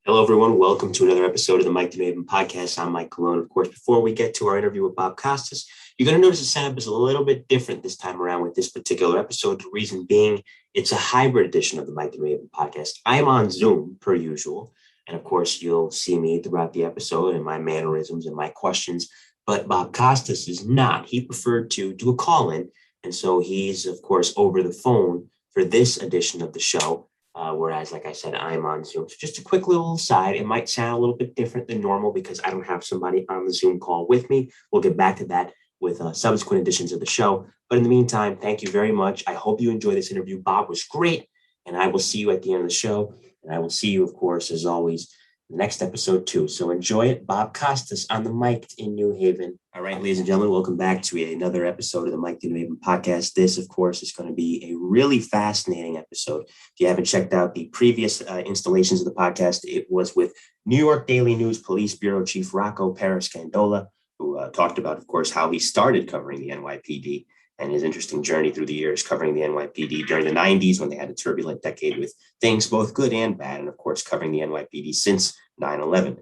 Hello, everyone. Welcome to another episode of the Mike the Maven podcast. I'm Mike Colón. Of course, before we get to our interview with Bob Costas, you're going to notice the setup is a little bit different this time around with this particular episode. The reason being, it's a hybrid edition of the Mike the Maven podcast. I'm on Zoom, per usual. And of course, you'll see me throughout the episode and my mannerisms and my questions. But Bob Costas is not. He preferred to do a call-in. And so he's, of course, over the phone for this edition of the show. Whereas, like I said, I'm on Zoom. So just a quick little aside, it might sound a little bit different than normal because I don't have somebody on the Zoom call with me. We'll get back to that with subsequent editions of the show. But in the meantime, thank you very much. I hope you enjoy this interview. Bob was great, and I will see you at the end of the show. And I will see you, of course, as always, the next episode too. So enjoy it. Bob Costas on the mic in New Haven. All right, ladies and gentlemen, welcome back to another episode of the Mike the New Haven podcast. This, of course, is going to be a really fascinating episode. If you haven't checked out the previous installations of the podcast, it was with New York Daily News Police Bureau Chief Rocco Periscandola, who talked about, of course, how he started covering the NYPD and his interesting journey through the years covering the NYPD during the 90s when they had a turbulent decade with things both good and bad, and of course covering the NYPD since 9/11.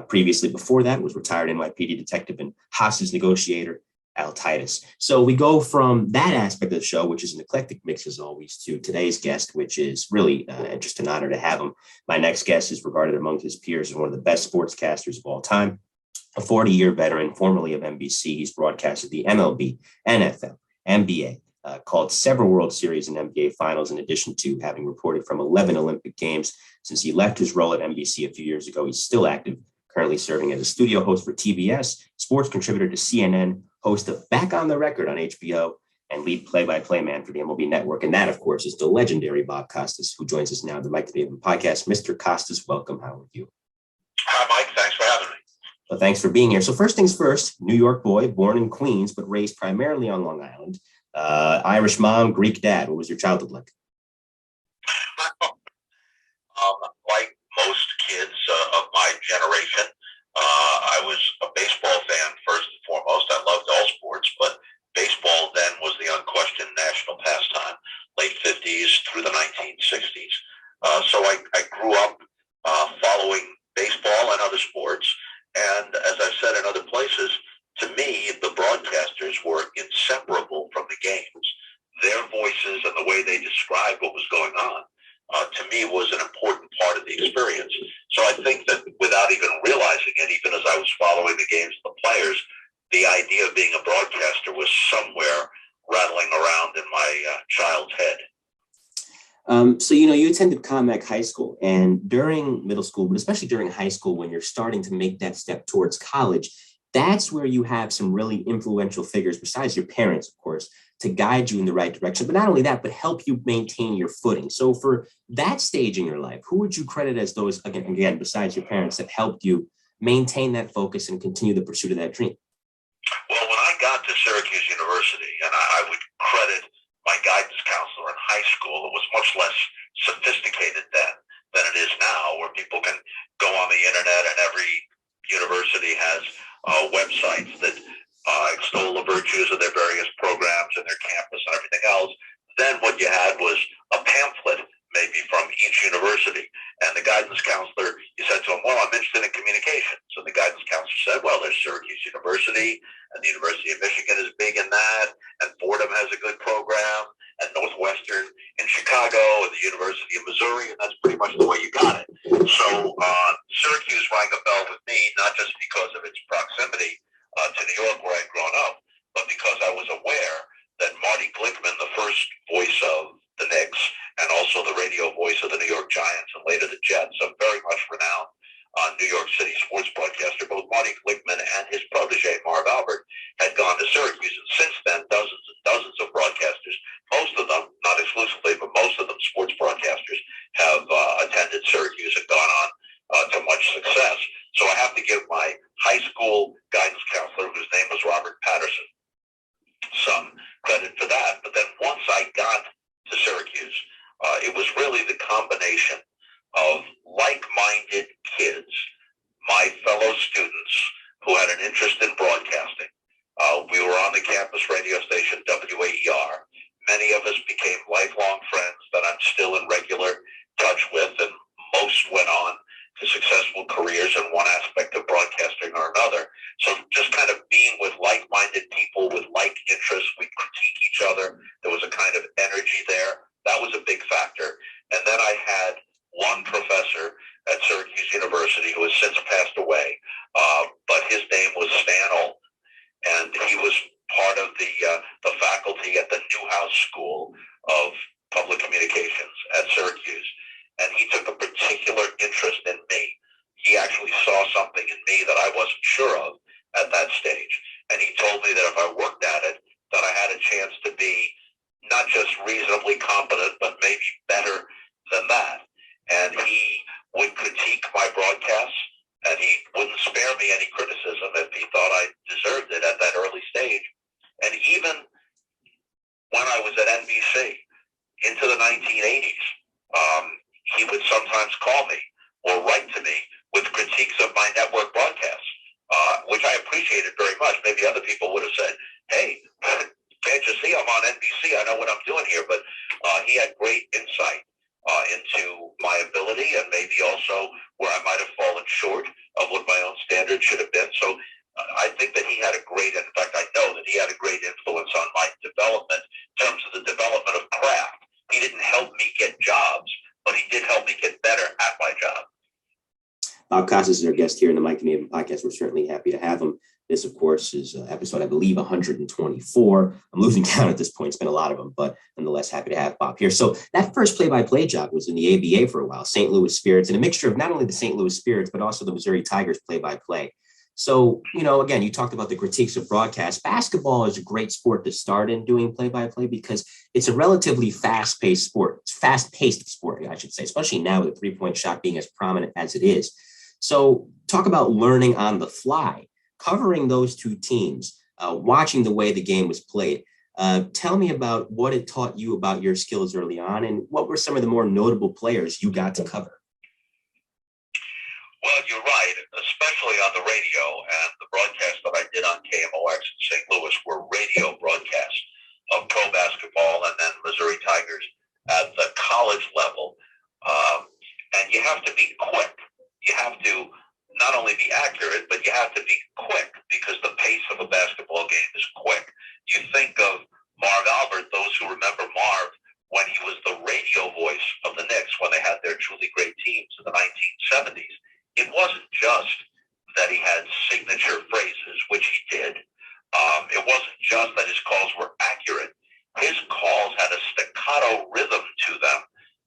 Previously, before that, was retired NYPD detective and hostage negotiator Al Titus. So we go from that aspect of the show, which is an eclectic mix as always, to today's guest, which is really just an honor to have him. My next guest is regarded among his peers as one of the best sportscasters of all time. A 40-year veteran, formerly of NBC, he's broadcasted the MLB, NFL, NBA, called several World Series and NBA finals, in addition to having reported from 11 Olympic Games. Since he left his role at NBC a few years ago, he's still active, currently serving as a studio host for TBS, sports contributor to CNN, host of Back on the Record on HBO, and lead play-by-play man for the MLB Network. And that, of course, is the legendary Bob Costas, who joins us now on the Mike the Maven podcast. Mr. Costas, welcome. How are you? Hi, Mike. Thanks for having me. Well, thanks for being here. So first things first, New York boy, born in Queens, but raised primarily on Long Island. Irish mom, Greek dad. What was your childhood like? Like most kids of my generation, I was a baseball fan first and foremost. I loved all sports, but baseball then was the unquestioned national pastime, late 50s through the 1960s. So I grew up following baseball and other sports. And as I've said in other places, to me, the broadcasters were inseparable from the games. Their voices and the way they described what was going on, to me, was an important part of the experience. So I think that without even realizing it, even as I was following the games and the players, the idea of being a broadcaster was somewhere rattling around in my child's head. So, you attended Kubeck High School, and during middle school, but especially during high school, when you're starting to make that step towards college, that's where you have some really influential figures, besides your parents, of course, to guide you in the right direction. But not only that, but help you maintain your footing. So for that stage in your life, who would you credit as those, again, besides your parents, that helped you maintain that focus and continue the pursuit of that dream? Well, when I got to Syracuse University, and I would credit my guidance counselor in high school, it was much less sophisticated then than it is now, where people can go on the internet and every university has websites that extol the virtues of their various programs and their campus and everything else. Then what you had was a pamphlet maybe from each university. And the guidance counselor, you said to him, well, I'm interested in communication. So the guidance counselor said, well, there's Syracuse University, and the University of Michigan is big in that, and Fordham has a good program, and Northwestern in Chicago, and the University of Missouri, and that's pretty much the way you got it. So Syracuse rang a bell with me, not just because of its proximity to New York, where I'd grown up, but because I was aware that Marty Glickman, the first voice of the Knicks, and also the radio voice of the New York Giants, and later the Jets, a very much renowned New York City sports broadcaster, both Marty Glickman and his protege, Marv Albert, had gone to Syracuse. And since then, dozens and dozens of broadcasters, most of them, not exclusively, but most of them sports broadcasters, have attended Syracuse and gone on to much success. So I have to give my high school guidance counselor, whose name was Robert Patterson, some credit for that. But then once I got to Syracuse, it was really the combination of like-minded kids, my fellow students who had an interest in broadcasting. We were on the campus radio station WAER. Many of us became lifelong friends that I'm still in regular touch with, and most went on to success successful careers in one aspect of broadcasting or another. So just kind of being with like-minded people with like interests, we critique each other. There was a kind of energy there. That was a big factor. And then I had one professor at Syracuse University who has since passed away, but his name was Stan, and he was part of the faculty at the Newhouse School of Public Communications at Syracuse, and he took a particular interest in me. He actually saw something in me that I wasn't sure of at that stage, and he told me that if I worked at it, that I had a chance to be not just reasonably competent, but maybe better than that. And he would critique my broadcasts, and he wouldn't spare me any criticism if he thought I deserved it at that early stage. And even when I was at NBC into the 1980s, he would sometimes call me or write to me with critiques of my network broadcasts, which I appreciated very much. Maybe other people would have said, hey, can't you see I'm on NBC? I know what I'm doing here. But he had great insight into my ability and maybe also where I might have fallen short of what my own standards should have been. So I think that he had a great, in fact, I know that he had a great influence on my development in terms of the development of craft. He didn't help me get jobs, but he did help me get better at my job. Bob Costas is our guest here in the Mike and Maven podcast. We're certainly happy to have him. This, of course, is episode, I believe, 124. I'm losing count at this point. It's been a lot of them, but nonetheless, happy to have Bob here. So that first play-by-play job was in the ABA for a while, St. Louis Spirits, and a mixture of not only the St. Louis Spirits, but also the Missouri Tigers play-by-play. So, again, you talked about the critiques of broadcast. Basketball is a great sport to start in doing play-by-play because it's a relatively fast-paced sport. It's fast-paced sport, I should say, especially now with the three-point shot being as prominent as it is. So talk about learning on the fly, covering those two teams, watching the way the game was played. Tell me about what it taught you about your skills early on, and what were some of the more notable players you got to cover? Well, you're right, especially on the radio, and the broadcasts that I did on KMOX in St. Louis were radio broadcasts of pro basketball and then Missouri Tigers at the college level. And you have to be quick. You have to not only be accurate, but you have to be quick because the pace of a basketball game is quick. You think of Marv Albert, those who remember Marv, when he was the radio voice of the Knicks when they had their truly great teams in the 1970s. It wasn't just that he had signature phrases, which he did. It wasn't just that his calls were accurate. His calls had a staccato rhythm to them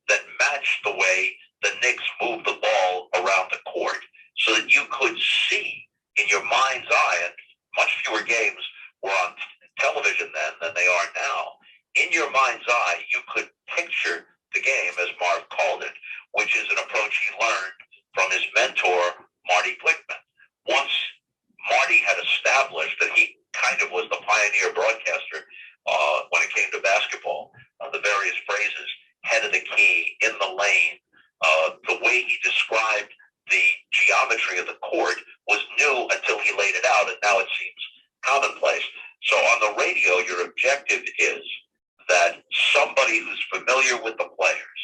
that matched the way the Knicks moved the ball around the court so that you could see in your mind's eye, and much fewer games were on television then than they are now. In your mind's eye, you could picture the game as Marv called it, which is an approach he learned from his mentor, Marty Glickman. Once Marty had established that he kind of was the pioneer broadcaster when it came to basketball, the various phrases, head of the key, in the lane, the way he described the geometry of the court was new until he laid it out, and now it seems commonplace. So on the radio, your objective is that somebody who's familiar with the players,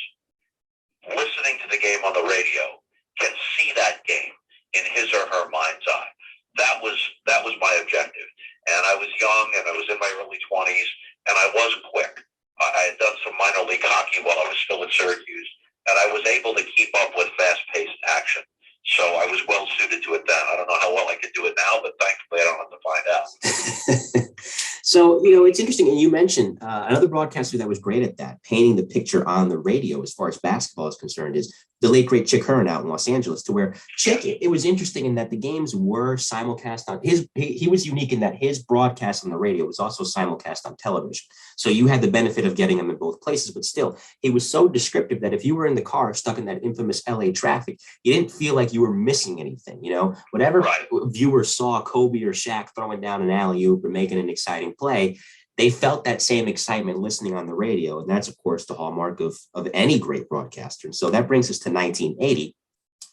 listening to the game on the radio, can see that game in his or her mind's eye. That was my objective. And I was young, and I was in my early 20s, and I was quick. I had done some minor league hockey while I was still at Syracuse, and I was able to keep up with fast-paced action. So I was well suited to it then. I don't know how well I could do it now, but thankfully I don't have to find out. So, it's interesting. And you mentioned another broadcaster that was great at that, painting the picture on the radio as far as basketball is concerned, is the late, great Chick Hearn out in Los Angeles, to where Chick, it was interesting in that the games were simulcast on he was unique in that his broadcast on the radio was also simulcast on television. So you had the benefit of getting them in both places, but still, he was so descriptive that if you were in the car stuck in that infamous LA traffic, you didn't feel like you were missing anything. Whatever viewer saw Kobe or Shaq throwing down an alley-oop or making an exciting play, they felt that same excitement listening on the radio. And that's, of course, the hallmark of any great broadcaster. And so that brings us to 1980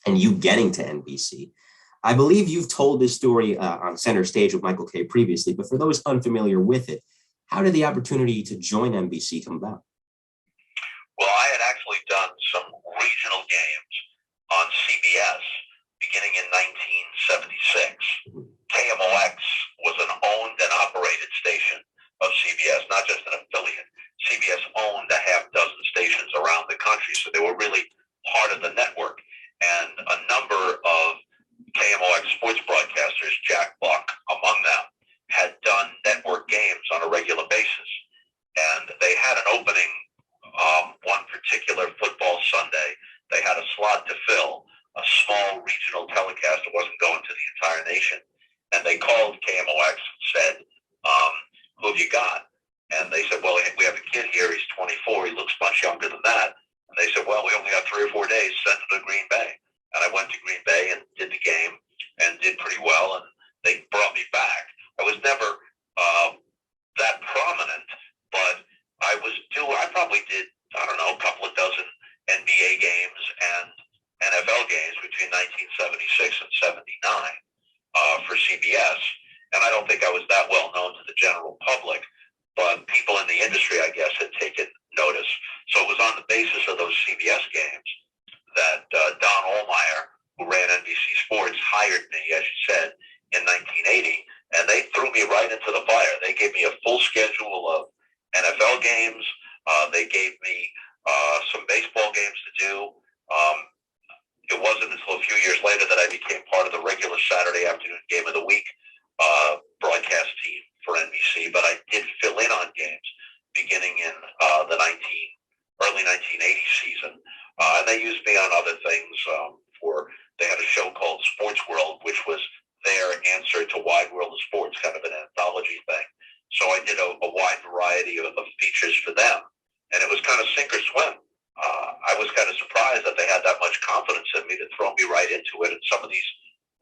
and you getting to NBC. I believe you've told this story on Center Stage with Michael Kay previously, but for those unfamiliar with it, how did the opportunity to join NBC come about? Well, I had actually done some regional games on CBS beginning in 1976. KMOX was an owned and operated station of CBS, not just an affiliate. CBS owned a half dozen stations around the country, so they were really part of the network. And a number of KMOX sports broadcasters, Jack Buck among them, had done network games on a regular basis. And they had an opening one particular football Sunday. They had a slot to fill, a small regional telecast that wasn't going to the entire nation. And they called KMOX and said, who have you got? And they said, well, we have a kid here. He's 24. He looks much younger than that. And they said, well, we only have 3 or 4 days. Send him to Green Bay. And I went to Green Bay and did the game and did pretty well. And they brought me back. I was never that prominent, but I probably did, I don't know, a couple of dozen NBA games and NFL games between 1976 and 79 for CBS. And I don't think I was that well known to the general public, but people in the industry, I guess, had taken notice. So it was on the basis of those CBS games that Don Ohlmeyer, who ran NBC Sports, hired me, as you said, in 1980, and they threw me right into the fire. They gave me a full schedule of NFL games. They gave me some baseball games to do. It wasn't until a few years later that I became part of the regular Saturday afternoon game of the week broadcast team for NBC, but I did fill in on games beginning in the early 1980 season. And they used me on other things. They had a show called Sports World, which was their answer to Wide World of Sports, kind of an anthology thing. So I did a wide variety of features for them, and it was kind of sink or swim. I was kind of surprised that they had that much confidence in me to throw me right into it, and some of these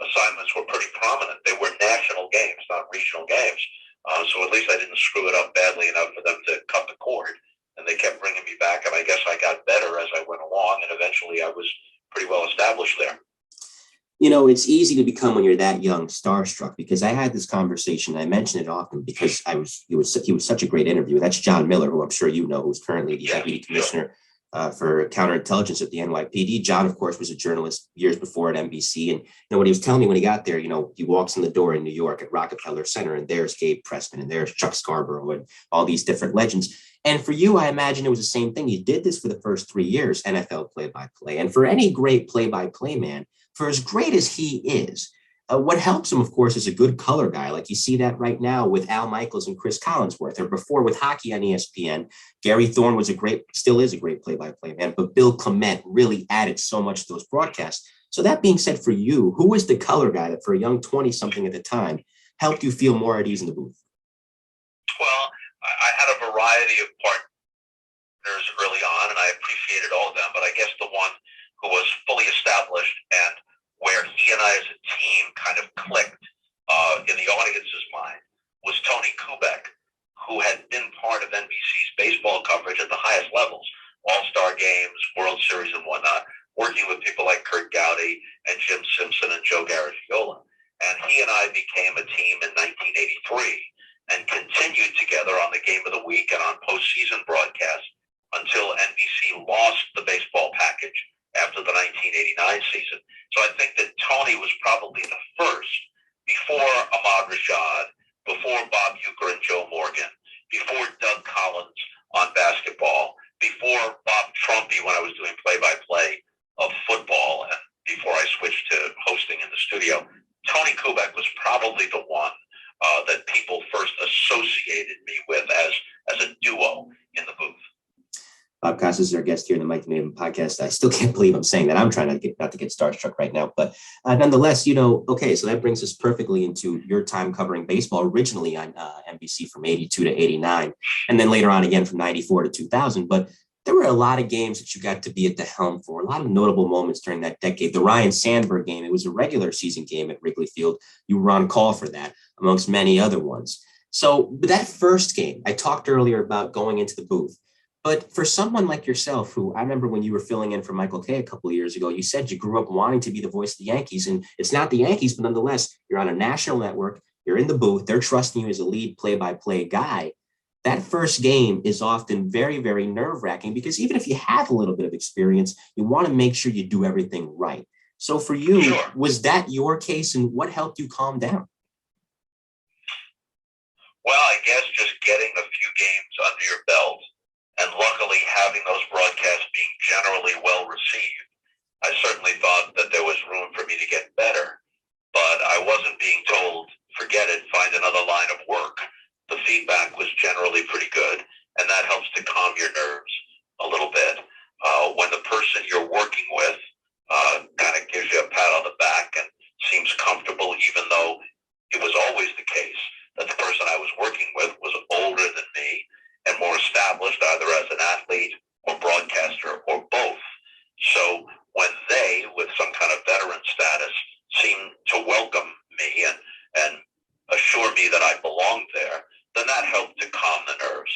assignments were pretty prominent. They were national games, not regional games. So at least I didn't screw it up badly enough for them to cut the cord, and they kept bringing me back, and I guess I got better as I went along, and eventually I was pretty well established there. You know, it's easy to become, when you're that young, starstruck, because I had this conversation. I mention it often because he was such a great interview. That's John Miller, who I'm sure you know, who's currently the deputy commissioner for counterintelligence at the NYPD. John, of course, was a journalist years before at NBC. And what he was telling me when he got there, he walks in the door in New York at Rockefeller Center, and there's Gabe Pressman, and there's Chuck Scarborough, and all these different legends. And for you, I imagine it was the same thing. You did this for the first 3 years, NFL play-by-play. And for any great play-by-play man, for as great as he is, what helps him, of course, is a good color guy. Like you see that right now with Al Michaels and Chris Collinsworth, or before with hockey on ESPN. Gary Thorne still is a great play-by-play man, but Bill Clement really added so much to those broadcasts. So that being said, for you, who was the color guy that for a young 20-something at the time helped you feel more at ease in the booth? Well, I had a variety of partners early on, and I appreciated all of them, but I guess the one who was fully established and where he and I as a team kind of clicked in the audience's mind was Tony Kubeck, who had been part of NBC's baseball coverage at the highest levels, All-Star games, World Series and whatnot, working with people like Kurt Gowdy and Jim Simpson and Joe Garagiola. And he and I became a team in 1983 and continued together on the game of the week and on postseason broadcasts until NBC lost the baseball package after the 1989 season. So I think that Tony was probably the first, before Ahmad Rashad, before Bob Uecker and Joe Morgan, before Doug Collins on basketball, before Bob Trumpy when I was doing play-by-play of football, and before I switched to hosting in the studio. Tony Kubeck was probably the one that people first associated me with as a duo in the booth. Bob Costas is our guest here in the Mike Maven podcast. I still can't believe I'm saying that. I'm trying not to get starstruck right now. But nonetheless, okay, so that brings us perfectly into your time covering baseball, originally on NBC from 82 to 89, and then later on again from 94 to 2000. But there were a lot of games that you got to be at the helm for, a lot of notable moments during that decade. The Ryan Sandberg game, it was a regular season game at Wrigley Field. You were on call for that, amongst many other ones. So that first game, I talked earlier about going into the booth. But for someone like yourself, who I remember when you were filling in for Michael Kay a couple of years ago, you said you grew up wanting to be the voice of the Yankees, and it's not the Yankees, but nonetheless, you're on a national network, you're in the booth, they're trusting you as a lead play-by-play guy. That first game is often very, very nerve-wracking because even if you have a little bit of experience, you want to make sure you do everything right. So for you, Sure. was that your case, and what helped you calm down? Well, I guess just getting a few games under your belt and luckily having those broadcasts being generally well received. I certainly thought that there was room for me to get better, but I wasn't being told, forget it, find another line of work. The feedback was generally pretty good, and that helps to calm your nerves a little bit. When the person you're working with kind of gives you a pat on the back and seems comfortable, even though it was always the case that the person I was working with was older than me and more established, either as an athlete or broadcaster or both. So when they, with some kind of veteran status, seemed to welcome me and assure me that I belonged there, then that helped to calm the nerves.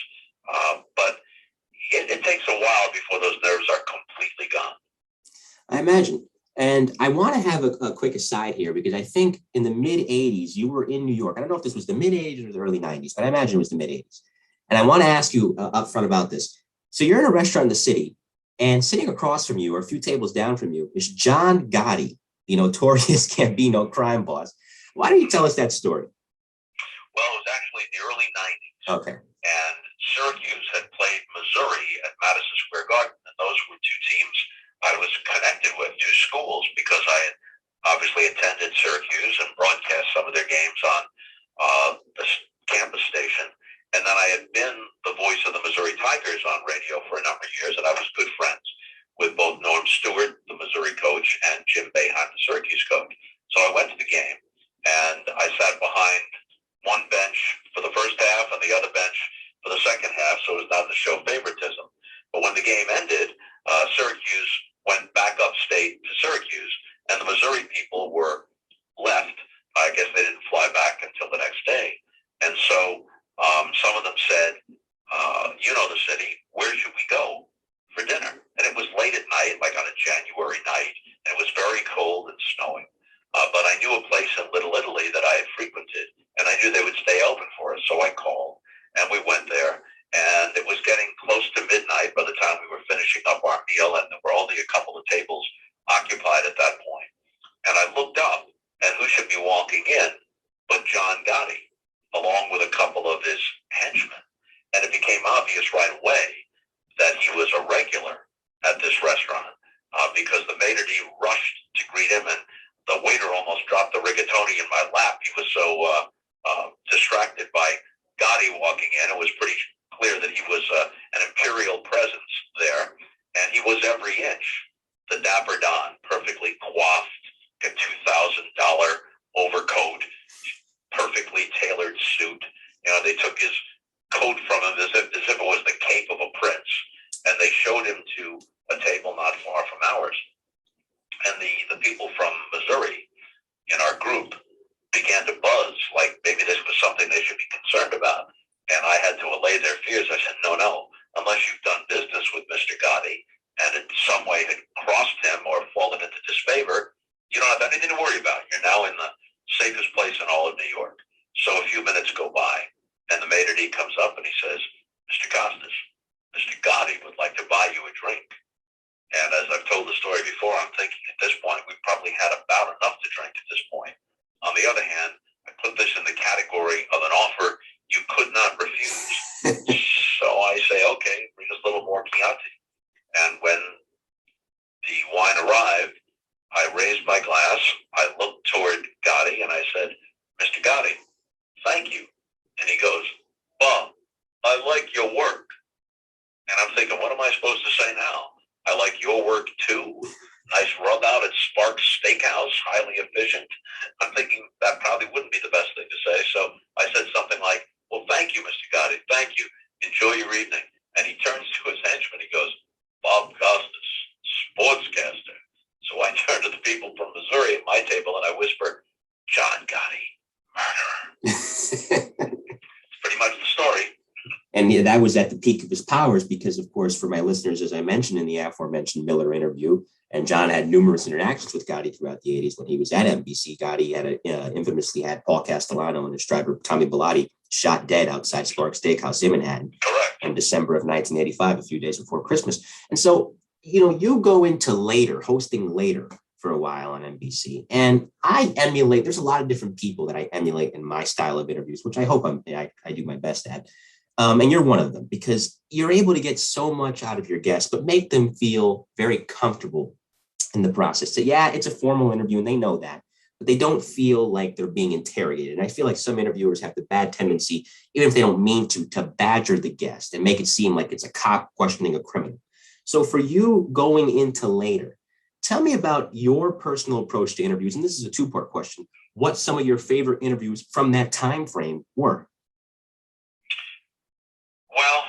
But it takes a while before those nerves are completely gone. I imagine. And I want to have a quick aside here, because I think in the mid-'80s, you were in New York. I don't know if this was the mid-'80s or the early '90s, but I imagine it was the mid-'80s. And I want to ask you up front about this. So you're in a restaurant in the city, and sitting across from you or a few tables down from you is John Gotti, the notorious Gambino crime boss. Why don't you tell us that story? Well, it was actually in the early '90s. Okay. And Syracuse had played Missouri at Madison Square Garden. And those were two teams I was connected with, two schools, because I had obviously attended Syracuse and broadcast some of their games on the campus station. And then I had been the voice of the Missouri Tigers on radio for a number of years, and I was good friends with both Norm Stewart, the Missouri coach, and Jim Boeheim, the Syracuse coach. So I went to the game, and I sat behind one bench for the first half and the other bench for the second half, so it was not to show favoritism. But when the game ended, Syracuse went back upstate to Syracuse, and the Missouri people were left. I guess they didn't fly back until the next day. And so some of them said, you know the city, where should we go for dinner? And it was late at night, like on a January night, and it was very cold and snowing. But I knew a place in Little Italy that I had frequented, and I knew they would stay open for us. So I called, and we went there. And it was getting close to midnight by the time we were finishing up our meal, and there were only a couple of tables occupied at that point. And I looked up, and who should be walking in but John Gotti, along with a couple of his henchmen. And it became obvious right away that he was a regular at this restaurant because the maitre d' rushed to greet him, and the waiter almost dropped the rigatoni in my lap. He was so distracted by Gotti walking in. It was pretty clear that he was an imperial presence there, and he was every inch the dapper Don, perfectly coiffed, a $2,000 overcoat, perfectly tailored suit. You know, they took his coat from him as if it was the cape of a prince, and they showed him to a table not far from ours. And the people from Missouri in our group began to buzz like maybe this was something they should be concerned about. And I had to allay their fears. I said, no, unless you've done business with Mr. Gotti and in some way had crossed him or fallen into disfavor, you don't have anything to worry about. You're now in the safest place in all of New York. So a few minutes go by, and the maitre d' comes up and he says, Mr. Costas, Mr. Gotti would like to buy you a drink. And as I've told the story before, I'm thinking at this point, we probably had about enough to drink at this point. On the other hand, I put this in the category of an offer you could not refuse. So I say, okay, bring us a little more Chianti. And when the wine arrived, I raised my glass, I looked toward Gotti, and I said, Mr. Gotti, thank you. And he goes, Bob, I like your work. And I'm thinking, what am I supposed to say now? I like your work too. Nice rub out at Sparks Steakhouse, highly efficient. I'm thinking that probably wouldn't be the best thing to say. So I said something like, well, thank you, Mr. Gotti. Thank you. Enjoy your evening. And he turns to his henchman. He goes, Bob Costas, sportscaster. So I turn to the people from Missouri at my table and I whisper, John Gotti, murderer. It's pretty much the story. And that was at the peak of his powers because, of course, for my listeners, as I mentioned in the aforementioned Miller interview, and John had numerous interactions with Gotti throughout the 80s when he was at NBC. Gotti had infamously had Paul Castellano and his driver Tommy Bellotti shot dead outside Sparks Steakhouse in Manhattan. Correct. In December of 1985, a few days before Christmas. And so, you go into later, hosting later for a while on NBC. And there's a lot of different people that I emulate in my style of interviews, which I hope I do my best at. And you're one of them because you're able to get so much out of your guests, but make them feel very comfortable in the process. So yeah, it's a formal interview and they know that, but they don't feel like they're being interrogated. And I feel like some interviewers have the bad tendency, even if they don't mean to badger the guest and make it seem like it's a cop questioning a criminal. So for you going into later, tell me about your personal approach to interviews. And this is a two-part question. What some of your favorite interviews from that time frame were? Well,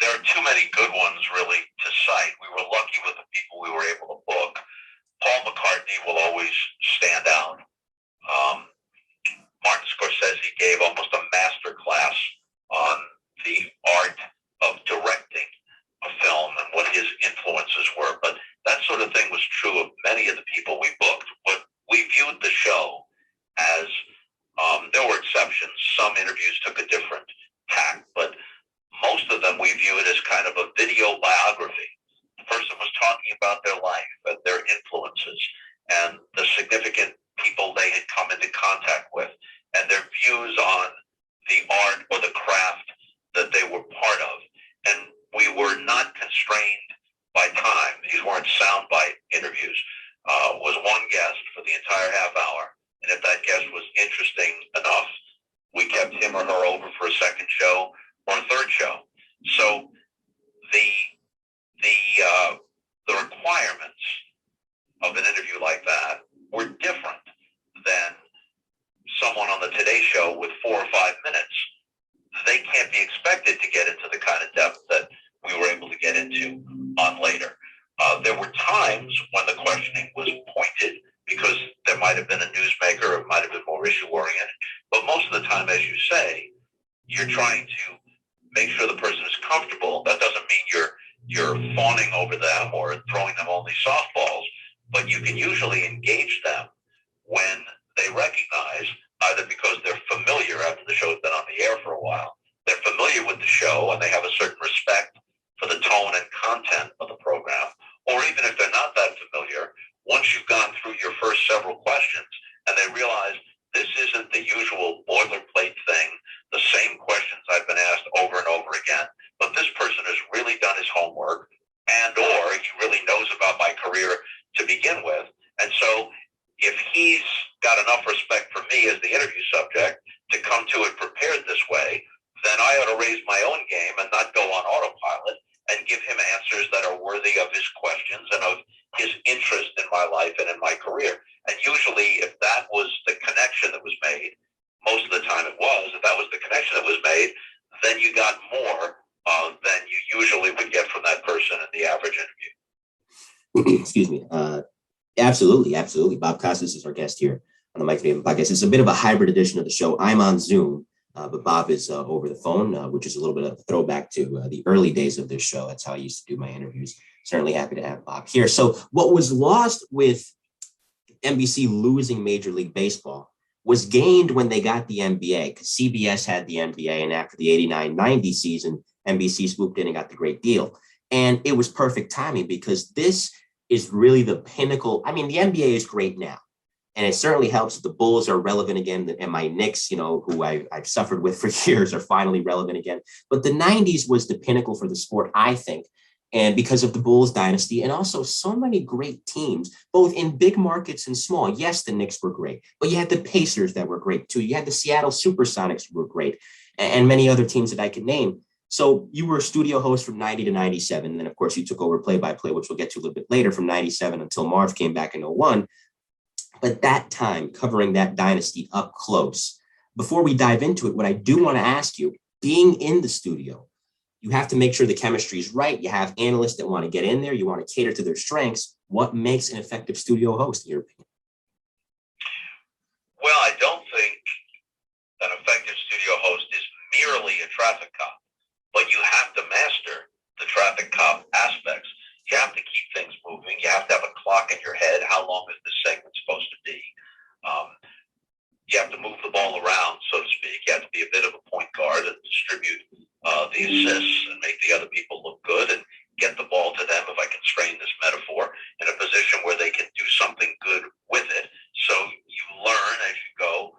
there are too many good ones really to cite. We were lucky with the people we were able to book. Paul McCartney will always stand out. Martin Scorsese gave almost a master class on the art of directing a film and what his influences were. But that sort of thing was true of many of the people we booked. But we viewed the show as, there were exceptions. Some interviews took a different tack, but most of them we view it as kind of a video biography. The person was talking about their life and their influences and the significant people they had come into contact with and their views on the art or the craft that they were part of. And we were not constrained by time. These weren't soundbite interviews. Was one guest for the entire half hour. And if that guest was interesting enough, we kept him or her over for a second show or a third show. So the requirements of an interview like that were different than someone on the Today Show with 4 or 5 minutes. They can't be expected to get into the kind of depth that we were able to get into on later. There were times when the questioning was pointed because there might have been a newsmaker or it might have been more issue-oriented. But most of the time, as you say, you're trying to make sure the person is comfortable. That doesn't mean you're fawning over them or throwing them only softballs, but you can usually engage them when they recognize, either because they're familiar after the show's been on the air for a while, they're familiar with the show and they have a certain respect for the tone and content of the program, or even if they're not that familiar, once you've gone through your first several questions and they realize this isn't the usual boilerplate thing, the same questions I've been asked over and over again, but this person has really done his homework and or he really knows about my career to begin with. And so if he's got enough respect for me as the interview subject to come to it prepared this way, then I ought to raise my own game and not go on autopilot and give him answers that are worthy of his questions and of his interest in my life and in my career. And usually if that was the connection that was made, most of the time it was, if that was the connection that was made, then you got more than you usually would get from that person in the average interview. Excuse me. Absolutely. Bob Costas is our guest here on the Mike Maven podcast. It's a bit of a hybrid edition of the show. I'm on Zoom, but Bob is over the phone, which is a little bit of a throwback to the early days of this show. That's how I used to do my interviews. Certainly happy to have Bob here. So what was lost with NBC losing Major League Baseball was gained when they got the NBA, because CBS had the NBA, and after the 89-90 season, NBC swooped in and got the great deal. And it was perfect timing because this is really the pinnacle. I mean, the NBA is great now, and it certainly helps that the Bulls are relevant again, and my Knicks, who I've suffered with for years, are finally relevant again. But the 90s was the pinnacle for the sport, I think, and because of the Bulls dynasty, and also so many great teams, both in big markets and small. Yes, the Knicks were great, but you had the Pacers that were great too. You had the Seattle Supersonics who were great, and many other teams that I could name. So you were a studio host from 90 to 97. And then, of course, you took over play-by-play, which we'll get to a little bit later, from 97 until Marv came back in 01. But that time, covering that dynasty up close, before we dive into it, what I do want to ask you, being in the studio, you have to make sure the chemistry is right. You have analysts that want to get in there. You want to cater to their strengths. What makes an effective studio host, in your opinion? Well, I don't think an effective studio host is merely a traffic cop. But you have to master the traffic cop aspects. You have to keep things moving. You have to have a clock in your head. How long is this segment supposed to be? You have to move the ball around, so to speak. You have to be a bit of a point guard and distribute the assists and make the other people look good and get the ball to them, if I can strain this metaphor, in a position where they can do something good with it. So you learn as you go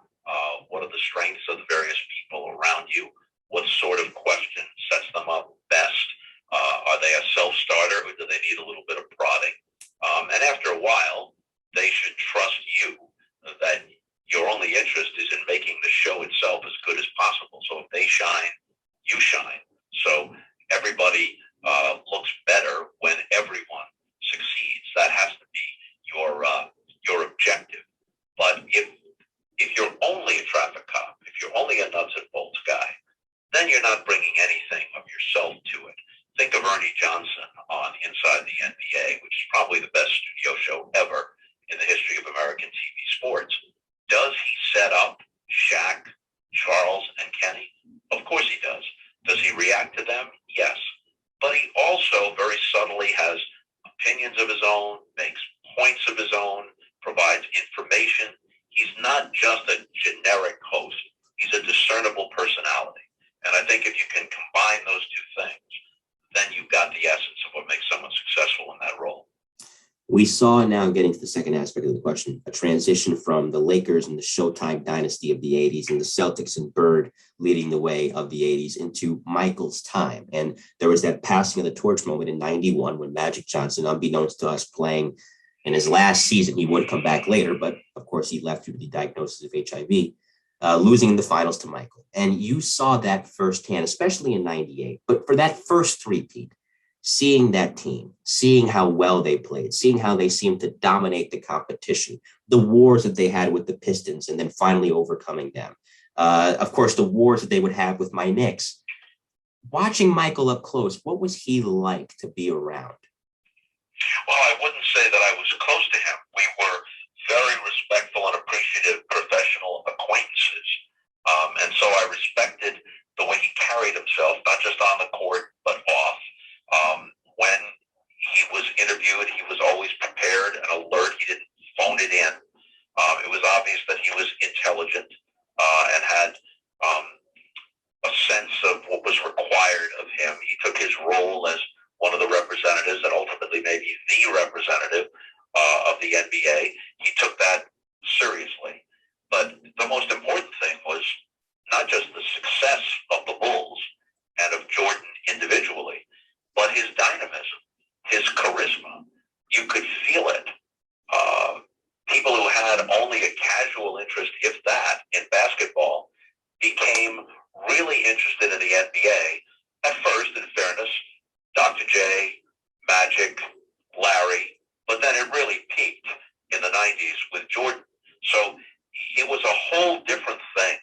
what are the strengths of the various people around you, what sort of question sets them up best. Are they a self-starter or do they need a little bit of prodding? And after a while, they should trust you that your only interest is in making the show itself as good as possible. So if they shine, you shine. So everybody looks better when everyone succeeds. That has to be your objective. But if you're only a traffic cop, if you're only a nuts and bolts guy, then you're not bringing anything of yourself to it. Think of Ernie Johnson on Inside the NBA, which is probably the best studio show ever in the history of American TV sports. Does he set up Shaq, Charles, and Kenny? Of course he does. Does he react to them? Yes. But he also very subtly has opinions of his own, makes points of his own, provides information. He's not just a generic host. He's a discernible personality. And I think if you can combine those two things, then you've got the essence of what makes someone successful in that role. We saw, now getting to the second aspect of the question, a transition from the Lakers and the Showtime dynasty of the 80s and the Celtics and Bird leading the way of the 80s into Michael's time. And there was that passing of the torch moment in 91 when Magic Johnson, unbeknownst to us, playing in his last season. He would come back later, but of course he left due to the diagnosis of HIV, losing in the finals to Michael. And you saw that firsthand, especially in 98. But for that first three-peat, seeing that team, seeing how well they played, seeing how they seemed to dominate the competition, the wars that they had with the Pistons, and then finally overcoming them. Of course, the wars that they would have with my Knicks. Watching Michael up close, what was he like to be around? Well, I wouldn't say that I was close to him. We were very respectful and appreciative professional acquaintances. And so I respected the way he carried himself, not just on the court, but off. When he was interviewed, he was always prepared and alert. He didn't phone it in. It was obvious that he was intelligent and had a sense of what was required of him. He took his role as one of the representatives and ultimately maybe the representative of the NBA. He took that seriously. But the most important thing was not just the success of the Bulls and of Jordan individually, but his dynamism, his charisma. You could feel it. People who had only a casual interest, if that, in basketball became really interested in the NBA. At first, in fairness, Dr. J, Magic, Larry, but then it really peaked in the 90s with Jordan. So it was a whole different thing.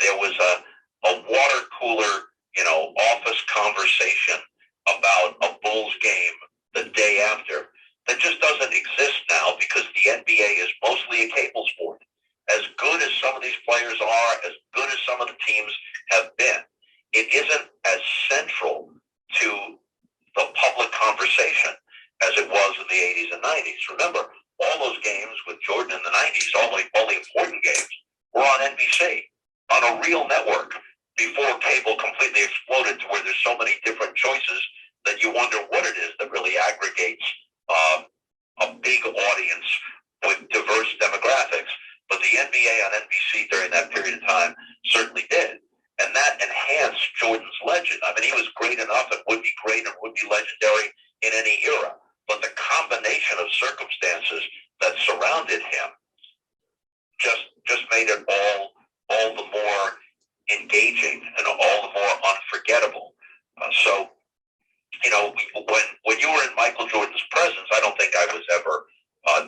There was a water cooler, office conversation about a Bulls game the day after that just doesn't exist now because the NBA is mostly a cable sport. As good as some of these players are, as good as some of the teams have been, it isn't as central to the public conversation as it was in the 80s and 90s. Remember, all those games with Jordan in the 90s, all the important games, were on NBC, on a real network, before cable completely exploded to where there's so many different choices that you wonder what it is that really aggregates a big audience with diverse demographics. But the NBA on NBC during that period of time certainly did. And that enhanced Jordan's legend. I mean, he was great enough and would be great and would be legendary in any era. But the combination of circumstances that surrounded him just made it all the more engaging and all the more unforgettable. So when you were in Michael Jordan's presence, I don't think I was ever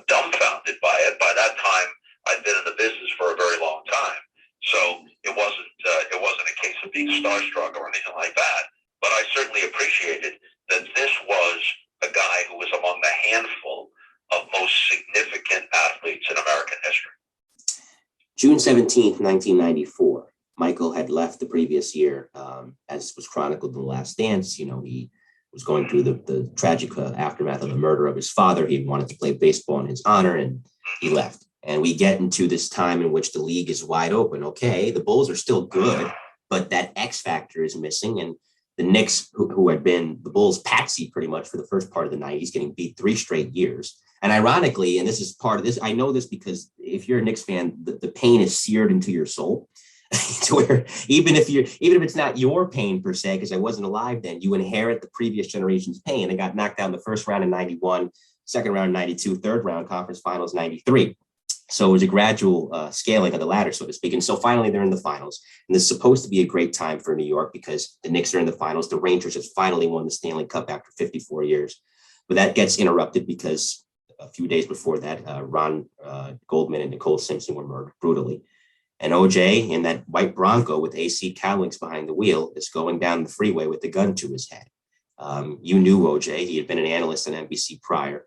dumbfounded by it. By that time, I'd been in the business for a very long time, so it wasn't a case of being starstruck or anything like that. But I certainly appreciated that this was a guy who was among the handful of most significant athletes in American history. June 17th, 1994. Michael had left the previous year, as was chronicled in The Last Dance. He was going through the tragic aftermath of the murder of his father. He wanted to play baseball in his honor, and he left. And we get into this time in which the league is wide open. Okay, the Bulls are still good, but that X factor is missing. And the Knicks, who had been the Bulls' patsy pretty much for the first part of the 90s, getting beat 3 straight years. And ironically, and this is part of this, I know this because if you're a Knicks fan, the pain is seared into your soul. To where even if it's not your pain per se, because I wasn't alive then, you inherit the previous generation's pain. They got knocked out in the first round in 91, second round in 92, third round conference finals 93. So it was a gradual scaling of the ladder, so to speak. And so finally they're in the finals. And this is supposed to be a great time for New York because the Knicks are in the finals. The Rangers has finally won the Stanley Cup after 54 years. But that gets interrupted because a few days before that, Ron Goldman and Nicole Simpson were murdered brutally. And OJ in that white Bronco with AC cowlinks behind the wheel is going down the freeway with the gun to his head. You knew OJ. He had been an analyst on NBC prior.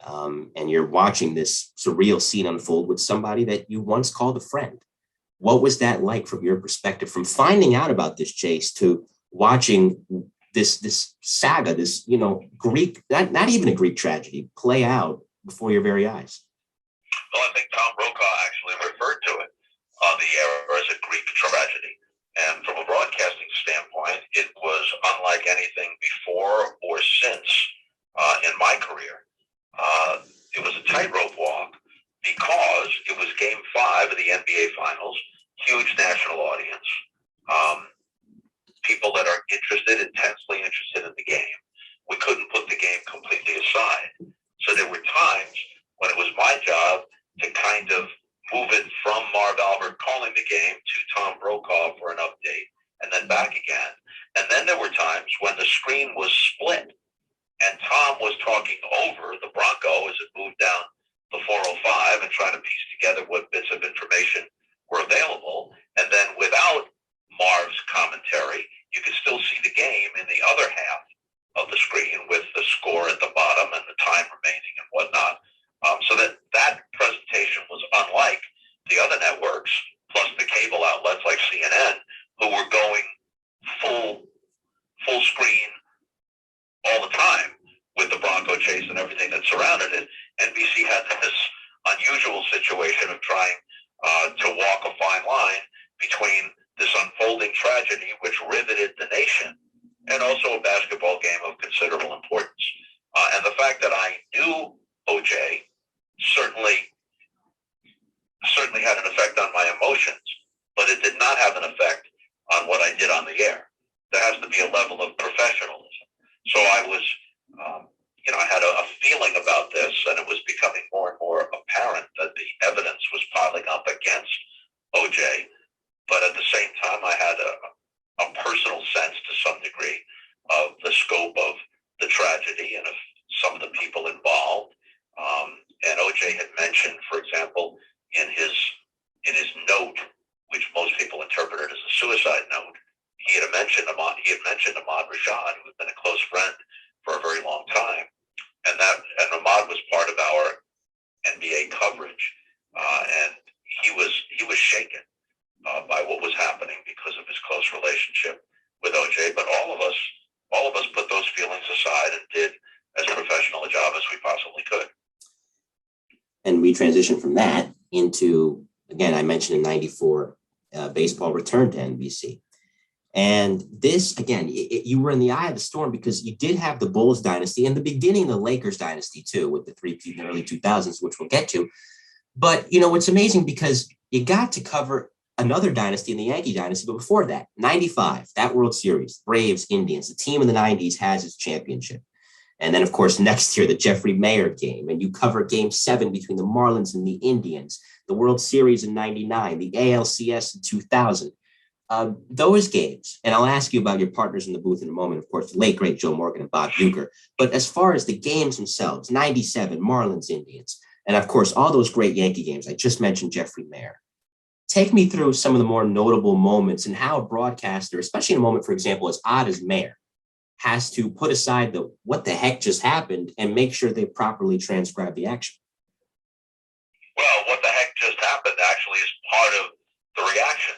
And you're watching this surreal scene unfold with somebody that you once called a friend. What was that like from your perspective, from finding out about this chase to watching this saga, this, Greek, not even a Greek tragedy, play out before your very eyes? Well, I think Tom Brokaw actually referred to it on the air as a Greek tragedy. And from a broadcasting standpoint, it was unlike anything before or since in my career. It was a tightrope walk because it was Game 5 of the NBA Finals, huge national audience, people that are intensely interested in the game. We couldn't put the game completely aside. So there were times when it was my job to kind of move it from Marv Albert calling the game to Tom Brokaw for an update, and then back again. And then there were times when the screen was split, and Tom was talking over the Bronco as it moved down the 405 and trying to piece together what bits of information were available. And then without Marv's commentary, you could still see the game in the other half of the screen with the score at the bottom and the time remaining and whatnot. So that presentation was unlike the other networks, plus the cable outlets like CNN, who were going full screen all the time with the Bronco chase and everything that surrounded it. NBC had this unusual situation of trying to walk a fine line between this unfolding tragedy, which riveted the nation, and also a basketball game of considerable importance. And the fact that I knew OJ certainly had an effect on my emotions, but it did not have an effect on what I did on the air. There has to be a level of professionalism. So I was, I had a feeling about this, and it was becoming more and more apparent that the evidence was piling up against OJ. But at the same time, I had a personal sense to some degree of the scope of the tragedy and of some of the people involved. And OJ had mentioned, for example, in his note, which most people interpreted as a suicide note, he had mentioned Ahmad Rashad, who had been a close friend for a very long time, and Ahmad was part of our NBA coverage, and he was shaken by what was happening because of his close relationship with OJ. But all of us put those feelings aside and did as professional a job as we possibly could. And we transitioned from that into, again, I mentioned in 94, baseball returned to NBC. And this, again, you were in the eye of the storm because you did have the Bulls dynasty and the beginning of the Lakers dynasty too, with the three-peat in the early 2000s, which we'll get to. But, it's amazing because you got to cover another dynasty in the Yankee dynasty. But before that, 95, that World Series, Braves, Indians, the team in the 90s has its championship. And then, of course, next year, the Jeffrey Mayer game, and you cover Game 7 between the Marlins and the Indians, the World Series in 99, the ALCS in 2000. Those games, and I'll ask you about your partners in the booth in a moment, of course, the late, great Joe Morgan and Bob Uecker. But as far as the games themselves, 97, Marlins, Indians, and of course, all those great Yankee games, I just mentioned Jeffrey Mayer. Take me through some of the more notable moments and how a broadcaster, especially in a moment, for example, as odd as Mayer, has to put aside the what the heck just happened and make sure they properly transcribe the action. Well, what the heck just happened actually is part of the reaction.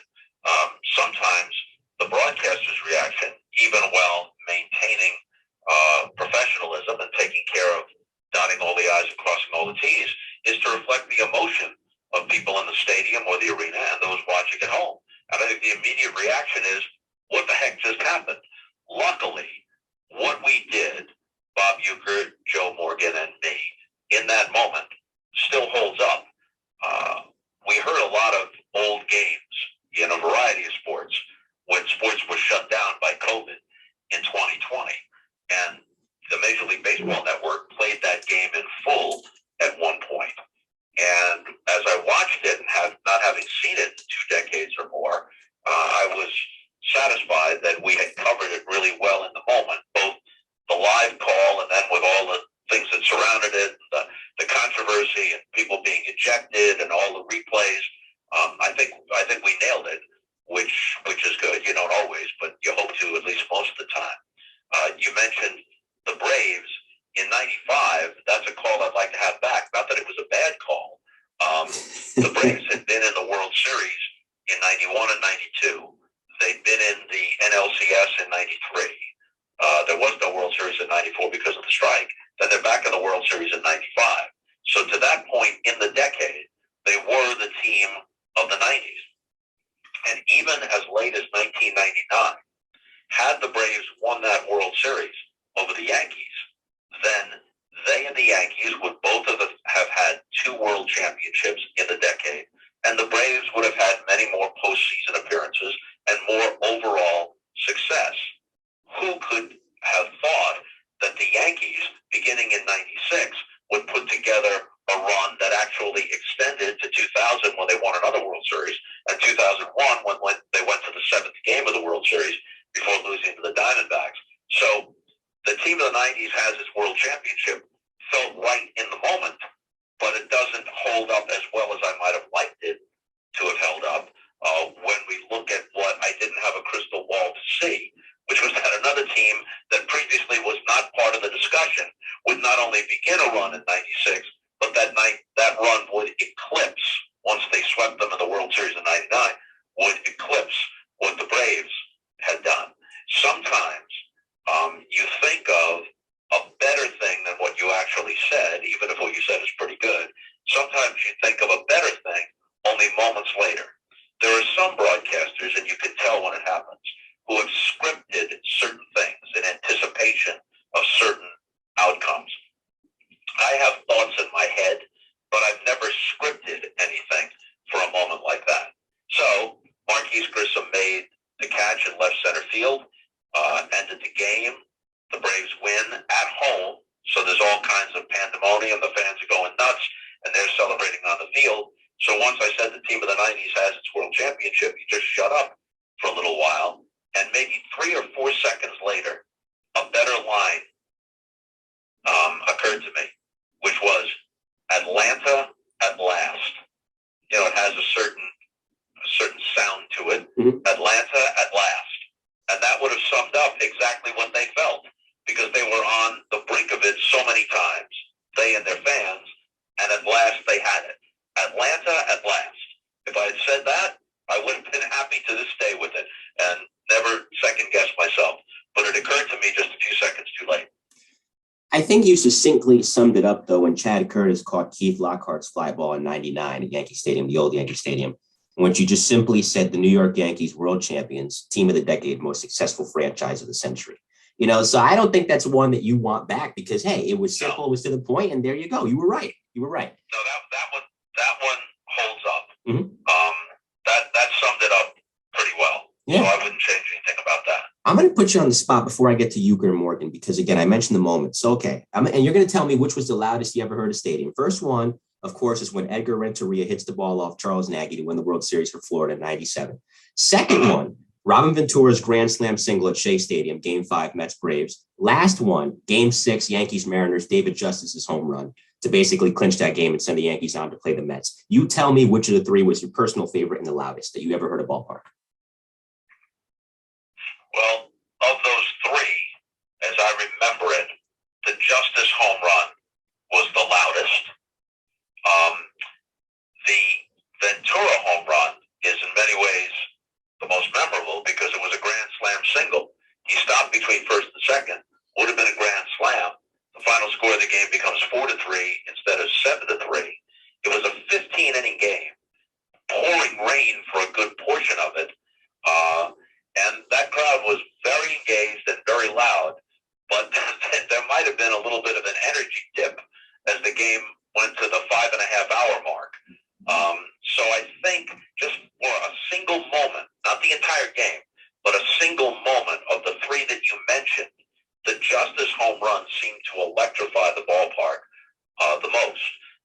Sometimes the broadcaster's reaction, even while maintaining professionalism and taking care of dotting all the I's and crossing all the T's, is to reflect the emotion of people in the stadium or the arena and those watching at home. And I think the immediate reaction is, what the heck just happened? Luckily, what we did, Bob Uecker, Joe Morgan, and me, in that moment still holds up. We heard a lot of old games in a variety of sports when sports were shut down by COVID in 2020. And the Major League Baseball Network played that game in full at one point. And as I watched it, and not having seen it in 2 decades or more, I was satisfied that we had covered it really well in the moment, both the live call and then with all the things that surrounded it, the controversy and people being ejected and all the replays. I think we nailed it, which is good. You don't always, but you hope to at least most of the time. You mentioned the Braves in '95. That's a call I'd like to have back. Not that it was a bad call. The Braves had been in the World Series in '91 and '92. They'd been in the NLCS in '93. There was no World Series in '94 because of the strike. Then they're back in the World Series in '95. So to that point in the decade, they were the team of the '90s. And even as late as 1999, had the Braves won that World Series over the Yankees, then they and the Yankees would both have had 2 world championships in the decade, and the Braves would have had many more postseason appearances and more overall success. Who could have thought that the Yankees, beginning in '96, would put together a run that actually extended to 2000 when they won another World Series, and 2001 when they went to the 7th game of the World Series before losing to the Diamondbacks. So the team of the '90s has its world championship, felt right in the moment, but it doesn't hold up as well as I might have liked it to have held up when we look at what I didn't have a crystal ball to see, which was that another team that previously was not part of the discussion would not only begin a run in '96, but that run would eclipse, once they swept them in the World Series in '99, would eclipse what the Braves had done. Sometimes you think of a better thing than what you actually said, even if what you said is pretty good. Sometimes you think of a better thing only moments later. There are some broadcasters, and you can tell when it happens, who have scripted certain things in anticipation of certain outcomes. I have thoughts in my head, but I've never scripted anything for a moment like that. So Marquise Grissom made the catch in left center field, ended the game. The Braves win at home, so there's all kinds of pandemonium. The fans are going nuts, and they're celebrating on the field. So once I said the team of the '90s has its world championship, you just shut up for a little while, and maybe 3 or 4 seconds later, a better line occurred to me, which was Atlanta at last. You know, it has a certain sound to it. Mm-hmm. Atlanta at last. And that would have summed up exactly what they felt, because they were on the brink of it so many times, they and their fans, and at last they had it. Atlanta at last. If I had said that, I would have been happy to this day with it and never second-guessed myself. But it occurred to me just a few seconds too late. I think you succinctly summed it up, though, when Chad Curtis caught Keith Lockhart's fly ball in '99 at Yankee Stadium, the old Yankee Stadium, in which you just simply said the New York Yankees, world champions, team of the decade, most successful franchise of the century. You know, so I don't think that's one that you want back because, hey, it was simple, it was to the point, and there you go. You were right. You were right. No, that one holds up. Mm-hmm. That summed it up pretty well. Yeah. So I wouldn't change anything about that. I'm going to put you on the spot before I get to Uecker and Morgan, because, again, I mentioned the moment. So, okay. And you're going to tell me which was the loudest you ever heard a stadium. First one, of course, is when Edgar Renteria hits the ball off Charles Nagy to win the World Series for Florida in '97. Second one, Robin Ventura's Grand Slam single at Shea Stadium, Game 5, Mets-Braves. Last one, Game 6, Yankees-Mariners, David Justice's home run to basically clinch that game and send the Yankees on to play the Mets. You tell me which of the 3 was your personal favorite and the loudest that you ever heard at ballpark. Well, of those 3, as I remember it, the Justice home run was the loudest. The Ventura home run is in many ways the most memorable because it was a grand slam single. He stopped between first and second, would have been a grand slam. The final score of the game becomes 4-3 instead of 7-3. It was a 15-inning game, pouring rain for a good portion of it. And that crowd was very engaged and very loud, but there might have been a little bit of an energy dip as the game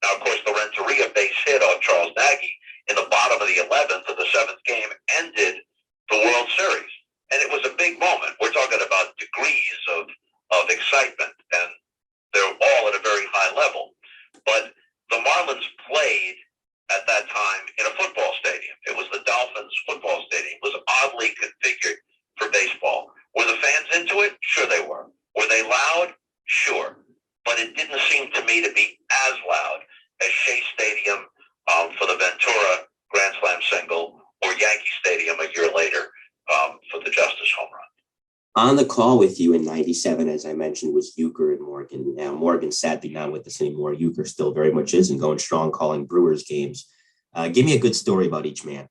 Now, of course, the Renteria base hit on Charles Nagy in the bottom of the 11th of the 7th game ended the World Series. And it was a big moment. We're talking about degrees of excitement, and they're all at a very high level. But the Marlins played at that time in a football stadium. It was the Dolphins football stadium. It was oddly configured for baseball. Were the fans into it? Sure they were. Were they loud? Sure. But it didn't seem to me to be as loud as Shea Stadium for the Ventura Grand Slam single or Yankee Stadium a year later for the Justice home run. On the call with you in 97, as I mentioned, was Uecker and Morgan. Now, Morgan's sadly not with us anymore. Uecker still very much is and going strong calling Brewers games. Give me a good story about each man.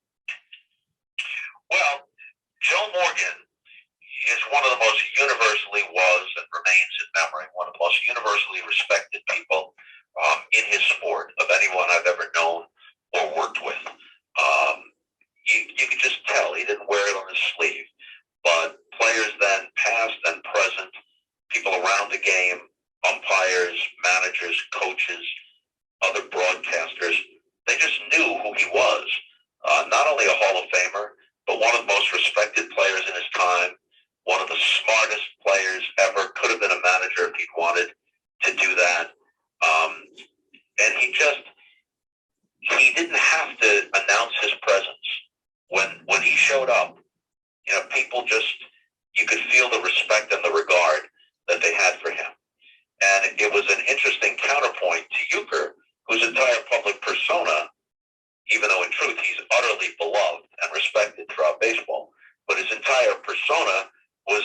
Well, Joe Morgan is one of the most universally was and remains in memory, one of the most universally respected people in his sport of anyone I've ever known or worked with. You could just tell he didn't wear it on his sleeve, but players then past and present, people around the game, umpires, managers, coaches, other broadcasters, they just knew who he was. Not only a Hall of Famer, but one of the most respected players in his time, one of the smartest players ever, could have been a manager if he'd wanted to do that. And he didn't have to announce his presence. When he showed up, people just, you could feel the respect and the regard that they had for him. And it was an interesting counterpoint to Uecker, whose entire public persona, even though in truth he's utterly beloved and respected throughout baseball, but his entire persona was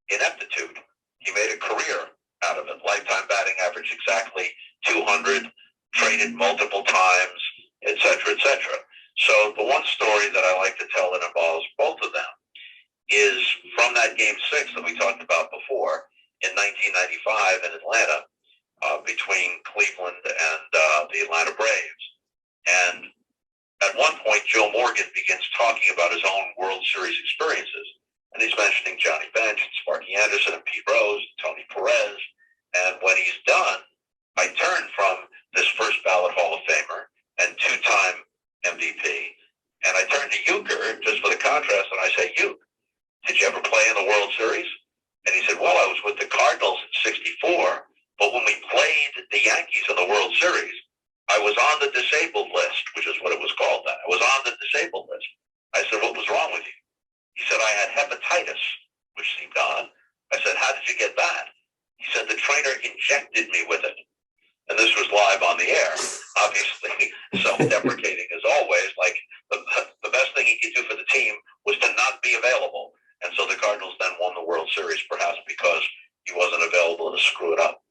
ineptitude. He made a career out of it. Lifetime batting average exactly 200, traded multiple times, et cetera, et cetera. So the one story that I like to tell that involves both of them is from that Game 6 that we talked about before in 1995 in Atlanta between Cleveland and the Atlanta Braves. And at one point, Joe Morgan begins talking about his own World Series experiences. And he's mentioning Johnny Bench and Sparky Anderson and Pete Rose, Tony Perez. And when he's done, I turn from this first ballot Hall of Famer and two-time MVP, and I turn to Uecker just for the contrast, and I say, Uecker, did you ever play in the World Series? And he said, well, I was with the Cardinals in 64, but when we played the Yankees in the World Series, I was on the disabled list, which is what it was called then. I was on the disabled list. I said, what was wrong with you? He said, I had hepatitis, which seemed odd. I said, how did you get that? He said, the trainer injected me with it. And this was live on the air, obviously self-deprecating as always. Like the best thing he could do for the team was to not be available. And so the Cardinals then won the World Series, perhaps because he wasn't available to screw it up.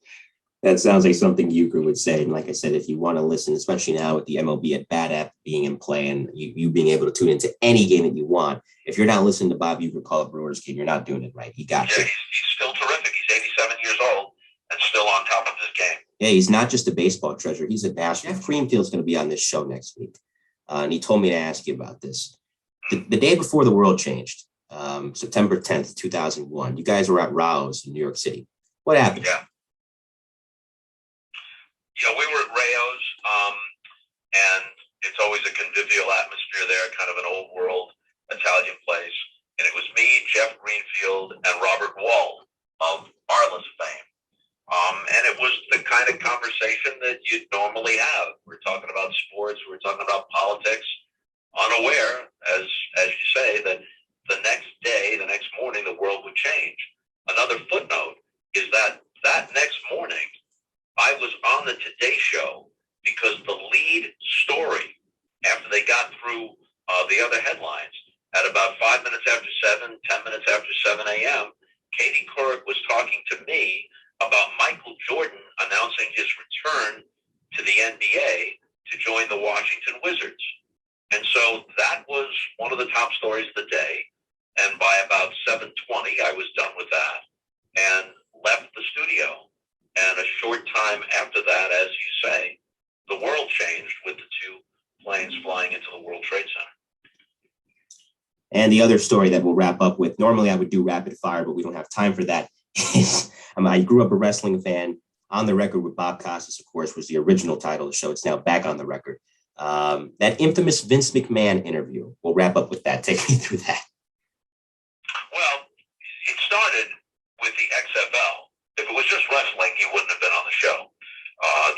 That sounds like something Uecker would say. And like I said, if you want to listen, especially now with the MLB at Bat app being in play and you being able to tune into any game that you want, if you're not listening to Bob Uecker call a Brewers game, you're not doing it right. He got you. He's still terrific. He's 87 years old and still on top of his game. Yeah, he's not just a baseball treasure. He's a bastard. Jeff Greenfield's going to be on this show next week. And he told me to ask you about this. The day before the world changed, September 10th, 2001, you guys were at Rao's in New York City. What happened? Yeah. We were at Rao's, and it's always a convivial atmosphere there, kind of an old world Italian place. And it was me, Jeff Greenfield, and Robert Wald of Arliss fame. And it was the kind of conversation that you'd normally have. We're talking about sports. We're talking about politics, unaware, as you say, that the next day, the next morning, the world would change. Another footnote is that next morning, I was on the Today Show because the lead story, after they got through the other headlines, at about 5 minutes after 7, 10 minutes after 7 a.m., Katie Couric was talking to me about Michael Jordan announcing his return to the NBA to join the Washington Wizards. And so that was one of the top stories of the day. And by about 7:20, I was done with that and left the studio. And a short time after that, as you say, the world changed with the two planes flying into the World Trade Center. And the other story that we'll wrap up with, normally I would do rapid fire, but we don't have time for that, is I grew up a wrestling fan. On the Record with Bob Costas, of course, was the original title of the show. It's now back on the record. That infamous Vince McMahon interview. We'll wrap up with that. Take me through that. Well, it started with the XFL. If it was just wrestling, he wouldn't have been on the show.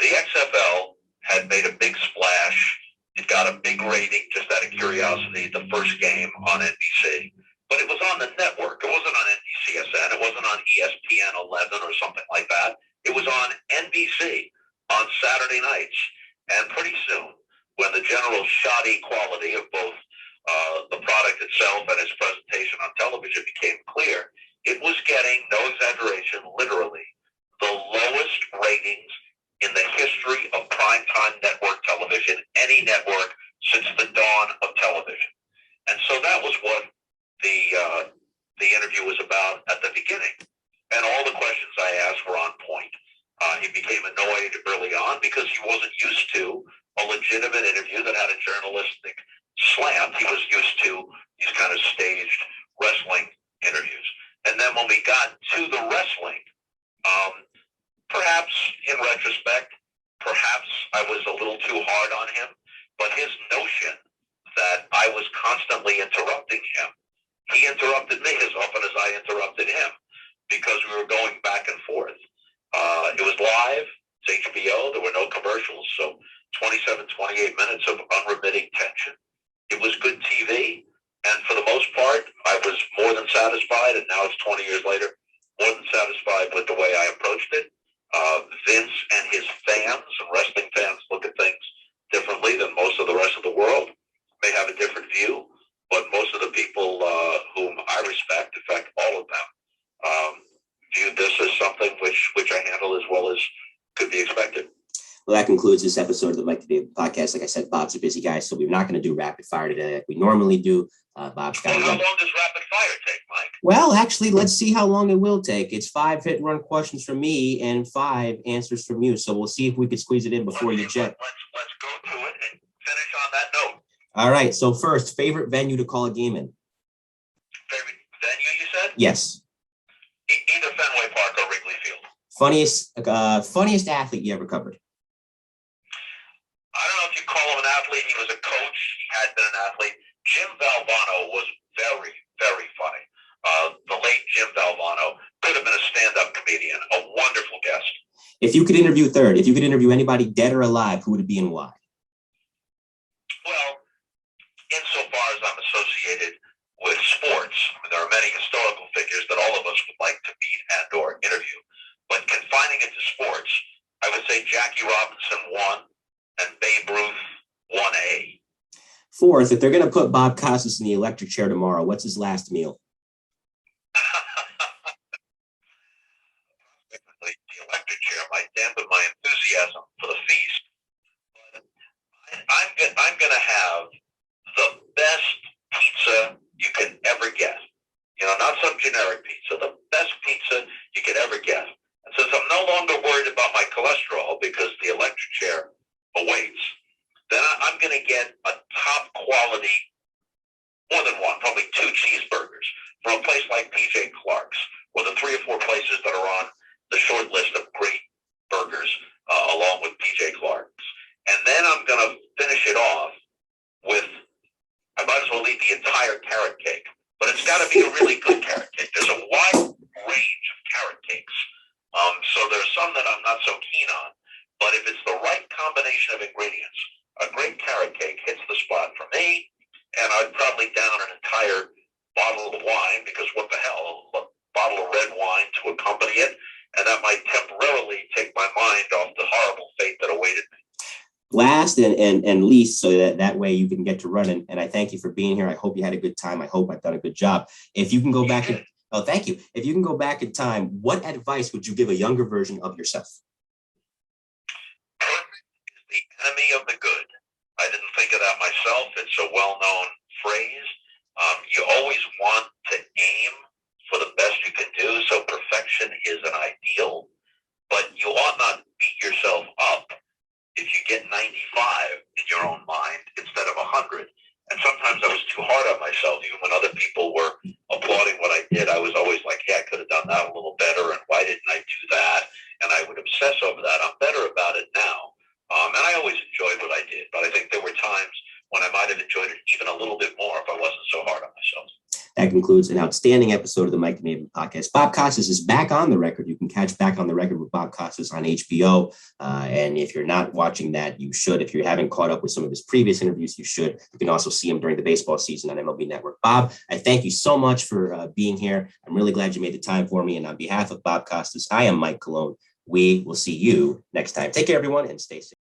The XFL had made a big splash. It got a big rating, just out of curiosity, the first game on NBC. But it was on the network. It wasn't on NBCSN. It wasn't on ESPN 11 or something like that. It was on NBC on Saturday nights. And pretty soon, when the general shoddy quality of both the product itself and its presentation on television became clear, it was getting, no exaggeration, literally the lowest ratings in the history of primetime network television, any network since the dawn of television. And so that was what the interview was about at the beginning. And all the questions I asked were on point. He became annoyed early on because he wasn't used to a legitimate interview that had a journalistic slant. He was used to these kind of staged wrestling interviews. And then when we got to the wrestling, perhaps in retrospect, perhaps I was a little too hard on him, but his notion that I was constantly interrupting him, he interrupted me as often as I interrupted him because we were going back and forth. It was live. It's HBO. There were no commercials. So 27, 28 minutes of unremitting tension. It was good TV. And for the most part, I was more than satisfied. And now it's 20 years later, more than satisfied with the way I approached it. Vince and his fans, and wrestling fans, look at things differently than most of the rest of the world. May have a different view, but most of the people whom I respect, in fact, all of them, viewed this as something which I handle as well as could be expected. Well, that concludes this episode of the Mike Today podcast. Like I said, Bob's a busy guy, so we're not going to do rapid fire today like we normally do. Bob's got. Well, how long does rapid fire take, Mike? Well, actually, let's see how long it will take. It's 5 hit and run questions from me and 5 answers from you. So we'll see if we could squeeze it in before you jet. Let's go to it and finish on that note. All right. So first, favorite venue to call a game in? Favorite venue, you said? Yes. Either Fenway Park or Wrigley Field. Funniest athlete you ever covered? I don't know if you call him an athlete. He was a coach. He had been an athlete. Jim Valvano was very, very funny. The late Jim Valvano could have been a stand-up comedian, a wonderful guest. If you could interview anybody dead or alive, who would it be and why? Well, insofar as I'm associated with sports, there are many historical figures that all of us would like to meet and or interview. But confining it to sports, I would say Jackie Robinson 1 and Babe Ruth 1A. Fourth, if they're going to put Bob Costas in the electric chair tomorrow, what's his last meal? The electric chair might dampen my enthusiasm for the feast. But I'm going to have the best pizza you can ever get. You know, not some generic pizza, the best pizza you could ever get. And since I'm no longer worried about my cholesterol because the electric chair awaits, then I'm going to get a top quality, more than one, probably 2 cheeseburgers from a place like PJ Clark's, or the 3 or 4 places that are on the short list of great burgers, along with PJ Clark's. And then I'm going to finish it off with, I might as well eat the entire carrot cake, but it's got to be a really good carrot cake. There's a wide range of carrot cakes. So there's some that I'm not so keen on, but if it's the right combination of ingredients, a great carrot cake hits the spot for me, and I'd probably down an entire bottle of wine, because what the hell, a bottle of red wine to accompany it, and that might temporarily take my mind off the horrible fate that awaited me. Last and least, so that way you can get to running. And I thank you for being here. I hope you had a good time. I hope I've done a good job. If you can go back and thank you. If you can go back in time, what advice would you give a younger version of yourself? Perfect is the enemy of the good. I didn't think of that myself. It's a well-known phrase. You always want to aim for the best you can do, so perfection is an ideal, but you ought not beat yourself up if you get 95 in your own mind instead of 100. And sometimes I was too hard on myself. Even when other people were applauding what I did, I was always like, yeah, I could have done that a little better, and why didn't I do that? And I would obsess over that. I'm better about it now. And I always enjoyed what I did, but I think there were times when I might have enjoyed it even a little bit more if I wasn't so hard on myself. That concludes an outstanding episode of the Mike the Maven podcast. Bob Costas is back on the record. You can catch Back on the Record with Bob Costas on HBO. And if you're not watching that, you should. If you haven't caught up with some of his previous interviews, you should. You can also see him during the baseball season on MLB Network. Bob, I thank you so much for being here. I'm really glad you made the time for me. And on behalf of Bob Costas, I am Mike Colón. We will see you next time. Take care, everyone, and stay safe.